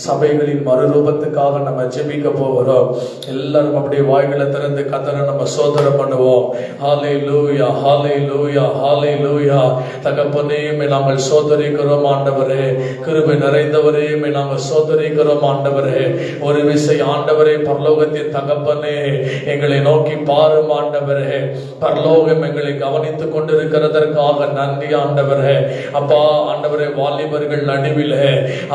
சபைகளின் மறுரூபத்துக்காக நம்ம ஜெபிக்க போகிறோம். எல்லாரும் அப்படியே வாய்களை திறந்து கர்த்தரை நம்ம சோதனை பண்ணுவோம். ஹல்லேலூயா, ஹல்லேலூயா, ஹல்லேலூயா. தகப்பனே, நாங்கள் சோதரிக்கிறோம் ஆண்டவரே. கிருபை நிறைந்தவரே, நாங்கள் சோதரிக்கிறோம் ஆண்டவரே. ஒரு விசை ஆண்டவரே, பரலோகத்தின் தகப்பனே, எங்களை நோக்கி பாரும் ஆண்டவரே. பரலோகம் எங்களை கவனித்துக் கொண்டிருக்கிறதற்காக நன்றி ஆண்டவரே. அப்பா ஆண்டவரே, வாலிபர்கள் நடுவிலே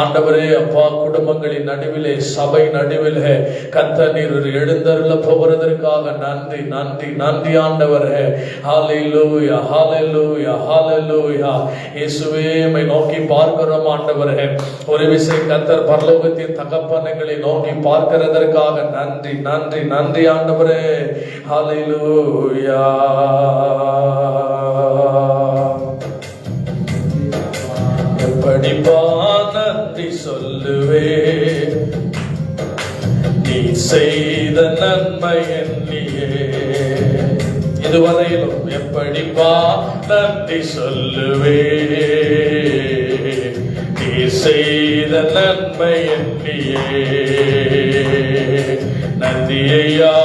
ஆண்டவரே, அப்பா குடும்பங்களின் நடுவிலே, சபை நடுவிலே கர்த்தர் நீர் எழுந்தருள போகிறதற்காக நன்றி நன்றி நன்றி ஆண்டவரே. ஹல்லேலூயா, ஹல்லேலூயா, ஹல்லேலூயா. இயேசுவே, உம்மை நோக்கி பார்க்கிறோம் ஆண்டவரே. ஒரு விசை கர்த்தர் பரலோகத்தின் தகப்பன் எங்களை நோக்கி பார்க்கிறதற்காக நன்றி நன்றி நன்றி ஆண்டவரே. ஹல்லேலூயா. எப்படிப்பா நன்றி சொல்லுவே, நீ செய்த நன்மை எண்ணியே. இதுவரையிலும் எப்படிப்பா நன்றி சொல்லுவே, நீ செய்த நன்மை எண்ணியே. நன்றி ஐயா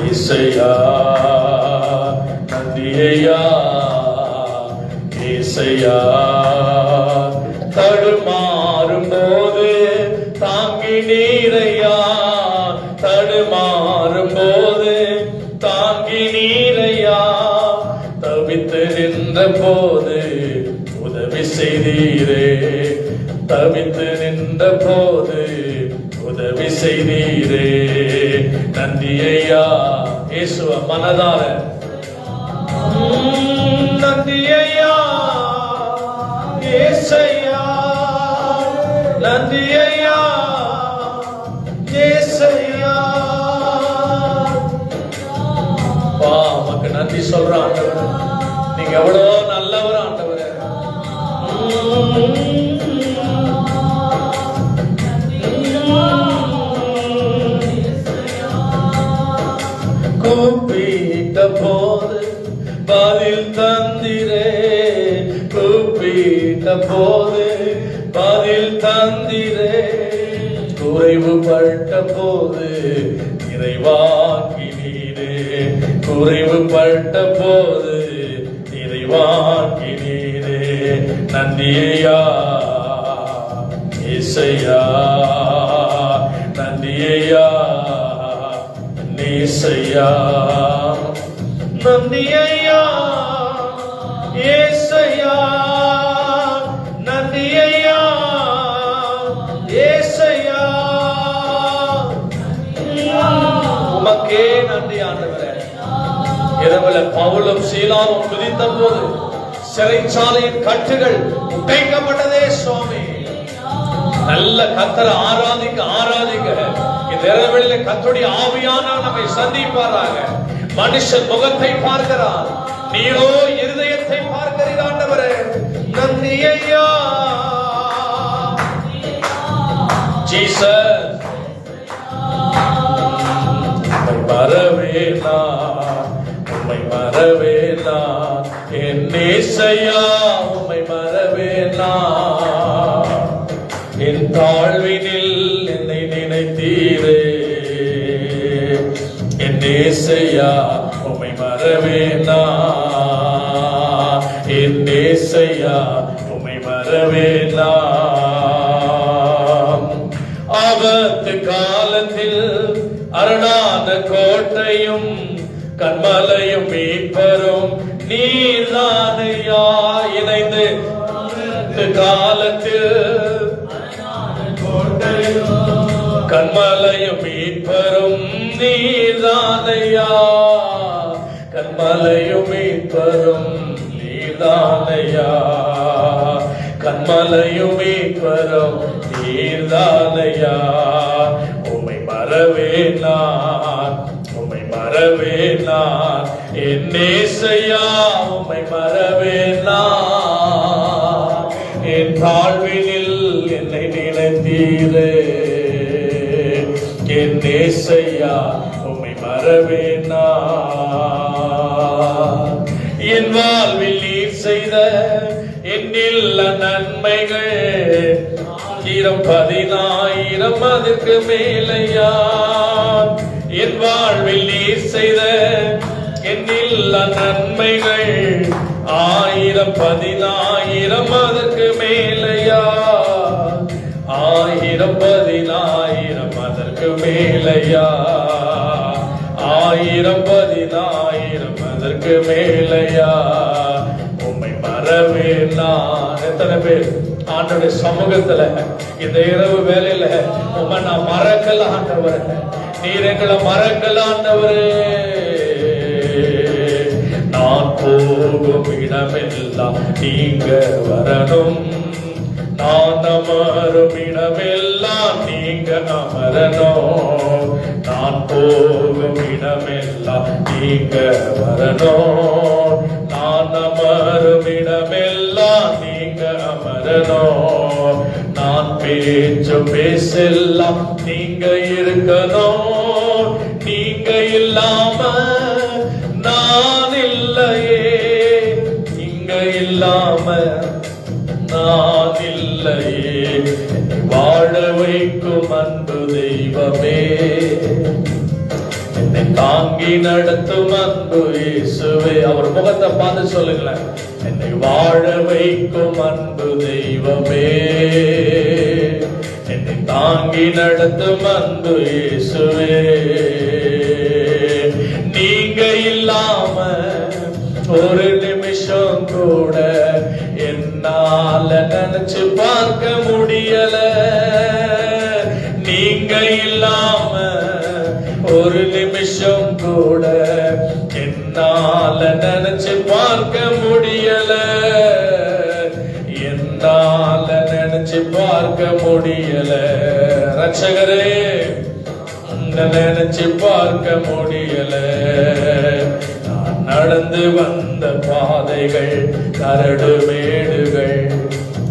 இசையா, நன்றி ஐயா இசையா. தடுமாறும் போது தாங்கி நீரையா, தடுமாறும் போது தாங்கி நீரையா. தவித்து நின்ற போது உதவி செய்தீரே, தவித்து நின்ற போது உதவி செய்தீரே. நன்றி ஐயா. இயேசுவ மனதார நன்றி ஐயா இயேசையா, நன்றி ஐயா இயேசையா. உமக்கு நன்றி சொல்ற ஆண்டவர், நீங்க எவ்வளவு நல்லவர் ஆண்டவர். கூப்பிட்ட போது பதில் தந்திரே, கூப்பிட்ட போது பதில் தந்திரே. குறைவுபட்ட போது நிறைவாக்கினீரே, குறைவுபட்ட போது நிறைவாக்கினீரே. நன்றி ஐயா இசையா, நன்றி ஐயா நீசையா. நன்றி ஐயா ஏசையா, நன்றி ஐயா ஏசையா. உமக்கே நன்றி ஆண்டவரே. இரவுல பவுலும் சீலாவும் குதித்த போது சிறைச்சாலையின் கட்டுகள் உடைக்கப்பட்டதே சுவாமி. நல்ல கர்த்தரை ஆராதிக்க ஆராதிக்க இந்த இரவிலே கர்த்தருடைய ஆவியானவர் நம்மை சந்திப்பாராக. மனுஷன் முகத்தை பார்க்கிறார், நீரோ இருதயத்தை பார்க்கிறீர் ஆண்டவரே. நன்றி ஐயா ஜீசஸ். உம்மை மறவேனா, உம்மை மறவேனா என் இயேசையா, உம்மை மறவேனா. என் தாழ்வினில் என்னை நினைத்தீரே, என் இயேசையா உம்மை மறவேனா, என் இயேசையா உம்மை மறவேனா. ஆபத்து காலத்தில் அரணான கோட்டையும் கண்மலையும் மீட்பரும் நீர்தானையா. இணைந்து காலத்தில் கண்மலையும் மீட்பரும் நீர்தானையா, கண்மலையும் மீட்பரும் நீர்தானையா, கண்மலையும் மீட்பரும் நீர்தானையா. உம்மை மறவேனா, உம்மை மறவேனா என் இயேசையா, உம்மை மறவேனா. என் தாழ்வினில் என்னை நினைத்தீரே, என் இயேசையா உம்மை மறவேனா. என் வாழ்வில் நீர் செய்த எண்ணில்ல நன்மைகள் 10,000 அதற்கு மேலையா என் வாழ்வில் நீர் செய்த எண்ணில்லா நன்மைகள் 10,000 அதற்கு மேலையா 10,000 அதற்கு மேலையா 10,000 அதற்கு மேலையா உம்மை மறவே நான். எத்தனை பேர் ஆண்டவருடைய சமூகத்துல இந்த இரவு வேலையில உம்மை நான் மறக்கல ஆண்டவரே, நீர் எங்களை மறக்கல ஆண்டவரே. நான் போகும் இடமெல்லாம் நீங்க வரணும், நான் அமரும் இடமெல்லாம் நீங்க அமரணும், நான் போகும் இடமெல்லாம் நீங்க வரணும், நான் அமரும் இடமெல்லாம் நீங்க அமரணும், நான் பேச்சும் பேசெல்லாம் நீங்க இருக்கணும், நீங்க இல்லாம நான் இல்லையே, நீங்க இல்லாம நான் இல்லையே. வாழ வைக்கும் அன்பு தெய்வமே, என்னை தாங்கி நடத்தும் அன்பு இயேசுவே. அவர் முகத்தை பார்த்து சொல்லுங்களேன். என்னை வாழ வைக்கும் அன்பு தெய்வமே, என்னை தாங்கி நடத்தும் அன்பு இயேசுவே. நீங்க இல்லாம ஒரு நிமிஷம் கூட என்னால நினைச்சு பார்க்க முடியல, நீங்க இல்லாம ஒரு நிமிஷம் கூட என்னால நினைச்சு பார்க்க முடியல, என்னால நினைச்சு பார்க்க முடியல. ரட்சகரே நினைச்சு பார்க்க முடியல. நான் நடந்து வந்த பாதைகள் கரடு மேடுகள்,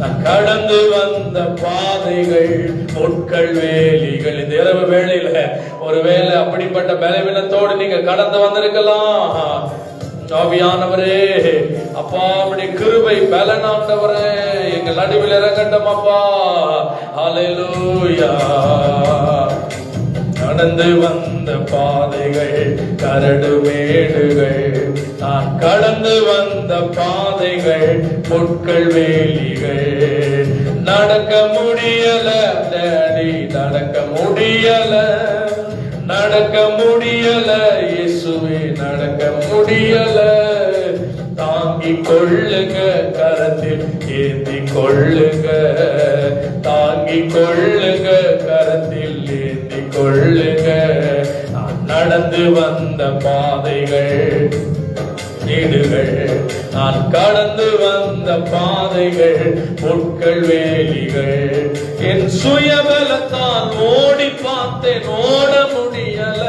நான் கடந்து வந்த பாதைகள் முட்கள் வேலிகள். இந்த இரவு வேளையில ஒருவேளை அப்படிப்பட்ட பலவீனத்தோடு நீங்க கடந்து வந்திருக்கலாம். ஆவியானவரே அப்பா, அப்படி கிருபை பலனாண்டவரே எங்கள் நடுவில் இறங்கட்டும் அப்பா. ஹல்லேலூயா. நடந்து வந்த பாதைகள் கரடு மேடுகள், நான் கடந்து வந்த பாதைகள் முட்கள் வேலிகள். நடக்க முடியல டாடி, நடக்க முடியல, நடக்க முடியல இயேசுவே, நடக்க முடியல. தாங்கிக் கொள்ளுங்க, கரத்தில் ஏந்தி கொள்ளுங்க, தாங்கிக் கொள்ளுங்க, கரத்தில் ஏந்தி கொள்ளுங்க. நான் நடந்து வந்த பாதைகள் நீடுகள், நான் கடந்து வந்த பாதைகள் முட்கள் வேலிகள். என் சுயபலத்தால் ஓடி பார்த்தேன், ஓட முடியல,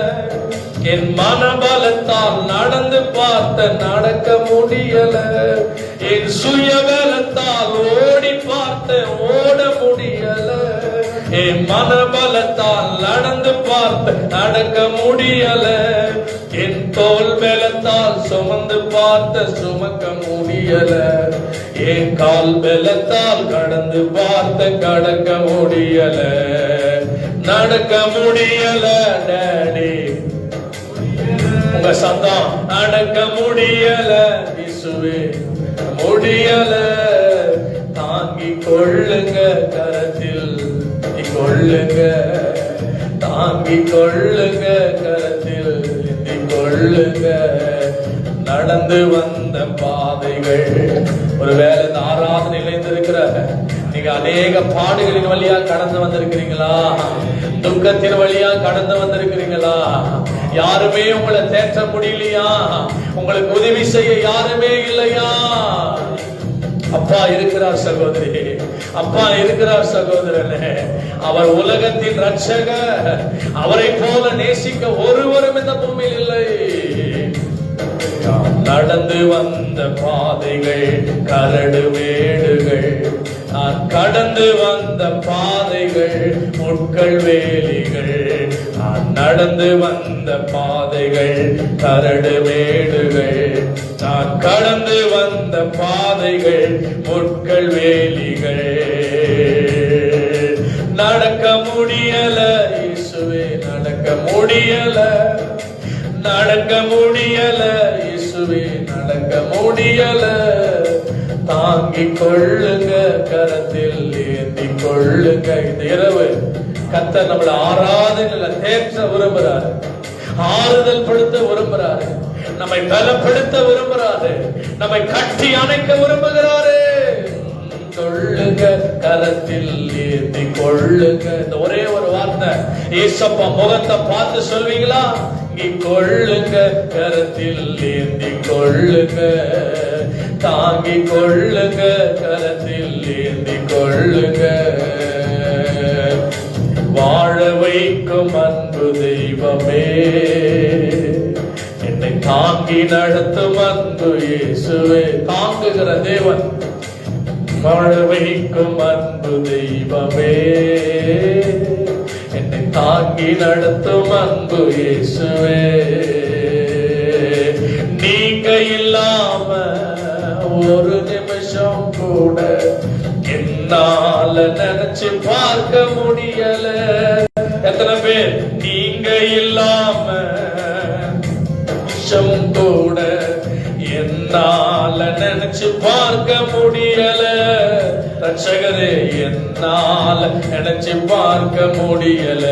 என் மனபலத்தால் நடந்து பார்த்த நடக்க முடியல, என் சுயபலத்தால் ஓடி பார்த்த ஓட முடியல, என் மனபலத்தால் நடந்து பார்த்த நடக்க முடியல, என் தோல் பலத்தால் சுமந்து பார்த்த சுமக்க முடியல, என் கால் பலத்தால் கடந்து பார்த்த கடக்க முடியல, நடக்க முடியல டாடி. உங்க சத்தம் நடக்க முடியல இயேசுவே, முடியல. தாங்கிக் கொள்ளுங்க, கரத்தில் கொள்ளுங்க, தாங்கிக் கொள்ளுங்க, கரத்தில் கொள்ளுங்க. நடந்து வந்த பாதைகள். ஒருவேளை இந்த ஆராதனை நிலைந்திருக்கிற நீங்க அநேக பாடுகளின் வழியா கடந்து வந்திருக்கிறீங்களா? துக்கத்தின் வழியா கடந்து வந்திருக்கிறீங்களா? யாருமே உங்களை தேற்ற முடியலையா? உங்களுக்கு உதவி செய்ய யாருமே இல்லையா? அப்பா இருக்கிறார் சகோதரி, அப்பா இருக்கிறார் சகோதரனே. அவர் உலகத்தின் ரட்சகர். அவரை போல நேசிக்க ஒருவரும் இந்த பூமியில் இல்லை. நடந்து வந்த பாதைகள் கரடு மேடுகள், நான் கடந்து வந்த பாதைகள் முட்கள் வேலிகள். நான் நடந்து வந்த பாதைகள் கரடு மேடுகள், நான் கடந்து வந்த பாதைகள் முட்கள் வேலிகள். நடக்க முடியல இயேசுவே, நடக்க முடியல, நடக்க முடியல இயேசுவே, நடக்க முடியல. தாங்கிக் கொள்ளுங்க, கரத்தில் ஏந்தி கொள்ளுங்க. இந்த இரவு கர்த்தர் நம்மளை ஆராதனையில தேற்ற விரும்புறாரு, ஆறுதல் படுத்த விரும்புறாரு, நம்மை பலப்படுத்த விரும்புறாரு, நம்மை கட்டி அணைக்க விரும்புகிறாரு. கொள்ளுங்க, கரத்தில் ஏந்தி கொள்ளுங்க. இந்த ஒரே ஒரு வார்த்தை ஏசப்பா முகத்தை பார்த்து சொல்வீங்களா? கொள்ளுங்க, கரத்தில் ஏந்தி கொள்ளுங்க, தாங்கி கொள்ளுங்க, கரத்தில் ஏந்தி கொள்ளுங்க. வாழ வைக்கும் அன்பு தெய்வமே, என்னை தாங்கி நடத்தும் அன்பு இயேசுவே. தாங்குகிற தேவன், வாழ வைக்கும் அன்பு தெய்வமே, என்னை தாங்கி நடத்தும் அன்பு இயேசுவே. நீங்க இல்லாம ஒரு நிமிஷம் கூட என்னால நினைச்சு பார்க்க முடியல. எத்தனை பேர் நீங்க இல்லாம நிமிஷம் கூட என்னால நினைச்சு பார்க்க முடியல. ரட்சகரே, என்னால நினைச்சு பார்க்க முடியல.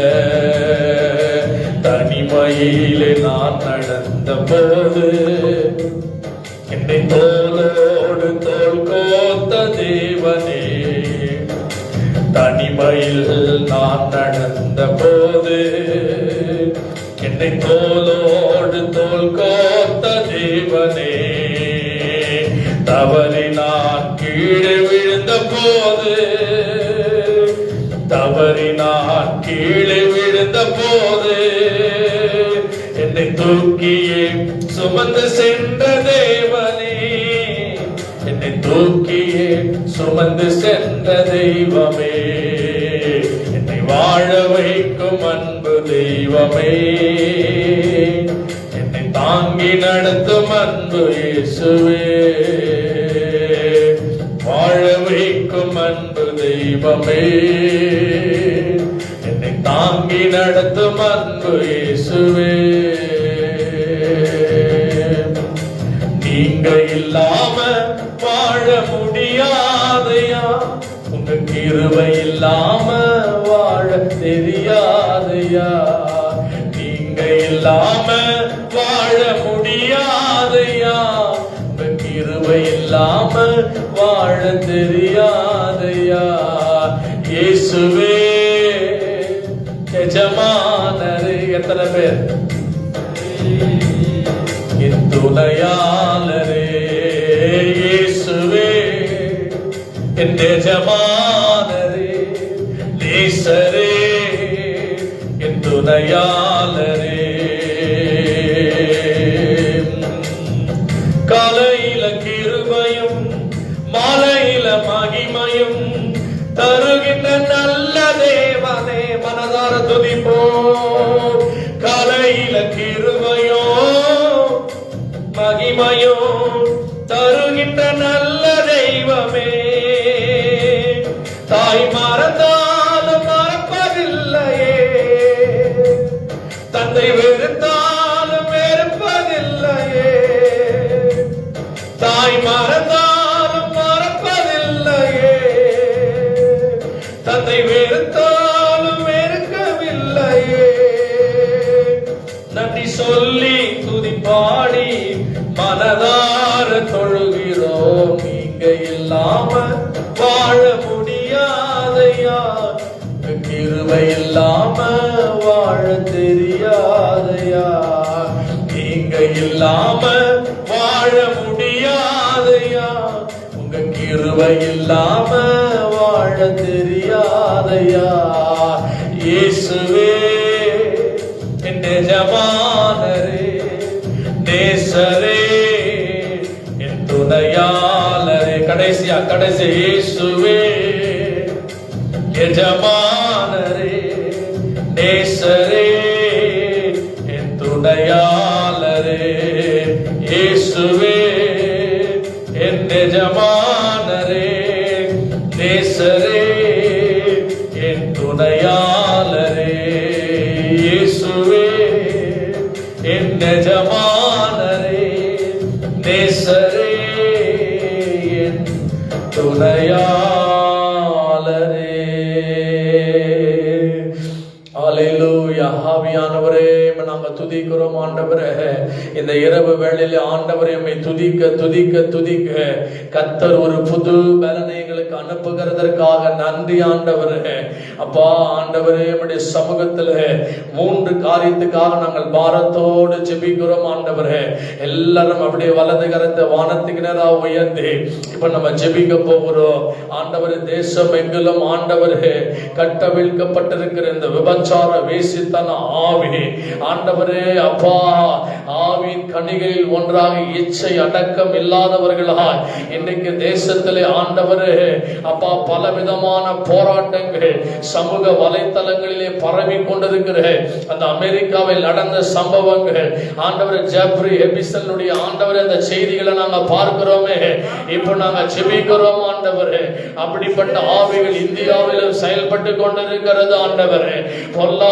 தனிமையிலே நான் நடந்த போது என்னை தோளோடு தோள் கோத்த தேவனே, தனிமையில் நான் நடந்த போது என்னை தோளோடு தோள் கோத்த தேவனே, தவறி நான் கீழே விழுந்த போது, தவறி நான் கீழே விழுந்த போது என்னை தூக்கியே சுமந்து சென்ற தேவனே, என்னை தூக்கியே சுமந்து சென்ற தெய்வமே, என்னை வாழ வைக்கும் அன்பு தெய்வமே, என்னை தாங்கி நடத்தும் அன்பு இயேசுவே. வாழ வைக்கும் அன்பு தெய்வமே, என்னை தாங்கி நடத்தும் அன்பு இயேசுவே. நீங்க இல்லாம வாழ முடியாதையா, உங்க கிருபை இல்லாம வாழ தெரியாதையா. நீங்க இல்லாம வாழ முடியாதையா, உங்க கிருபை இல்லாம வாழ தெரியாதையா. இயேசுவே எஜமானரே, எத்தனை பேர் என் துணையாளரே, இயேசுவே என் எஜமானரே, நேசரே என் துணையாளரே. காலையில கிருபையும் மாலையில மகிமையும் தருகின்ற நல்ல தேவனே, மனதார துதிப்போம். காலையில கிருபையோ மகிமையோ தருகின்ற நல்ல தெய்வமே, தாய் மறந்தாலும் மறப்பதில்லையே, தந்தை வெறுத்தாலும் வெறுப்பதில்லையே, தாய் மறந்தாலும் மறப்பதில்லையே, தந்தை வெறுத்தாலும் வெறுக்கவில்லையே. நன்றி சொல்லி துதிப்பாடி மனதார தொழுகிறோம். நீங்க இல்லாம வாழ முடியாதையா, கிருபை இல்லாம வாழ தெரியாதையா. நீங்க இல்லாம வாழ முடியாதையா, உங்க கிருபை இல்லாம வாழ தெரியாதையா. இயேசுவே என் எஜமானரே, நேசரே என் துணையாளரே. கடைசியா கடைசி இயேசுவே எஜமானரே, நேசரே என் துணையாளரே. இயேசுவே என் எஜமானரே, நேசரே என் துணையாளரே இயேசுவே என் எஜமானரே நேசரே என் துணையாளரே. அல்லேலூயா. ஆவியானவரே நாங்க துதிக்கிறோம் ஆண்டவரே. இந்த இரவு வேளையில ஆண்டவரே உம்மை துதிக்க துதிக்க துதிக்க கர்த்தர் ஒரு புது பலனை எங்களுக்கு அனுப்புகிறதற்காக நன்றி ஆண்டவரே. அப்பா ஆண்டவரே உம்முடைய சமூகத்துல 3 காரியத்துக்காக நாங்கள் பாரத்தோடு ஜெபிக்கிறோம் ஆண்டவரே. எல்லாரும் அப்படியே வலது கரத்தை வானத்துக்கு நேராக உயர்த்தி இப்ப நம்ம ஜெபிக்க போகிறோம் ஆண்டவரே. தேசம் எங்கிலும் ஆண்டவரே கட்டவிழ்க்கப்பட்டிருக்கிற இந்த விபச்சார வேசித்தன ஆவி ஆண்டவரே அப்பா, ஆவின் கனிகளில் ஒன்றாக இச்சை அடக்கம் இல்லாதவர்களாய் இன்றைக்கு தேசத்திலே ஆண்டவரே அப்பா பலவிதமான போராட்டங்கள் சமூக வலைத்தளங்களிலே பரவி கொண்டிருக்கிற அந்த அமெரிக்காவில் நடந்த சம்பவங்கள் ஆண்டவரே ஜெப்ரி எபிசனுடைய ஆண்டவரே அந்த செய்திகளை நாங்க பார்க்கிறோமே. இப்போ நாங்க ஜெபிக்கிறோம் ஆண்டவரே. அப்படிப்பட்ட ஆவிகள் இந்தியாவிலும் செயல்பட்டு கொண்டிருக்கிறது ஆண்டவரே. பொல்லாத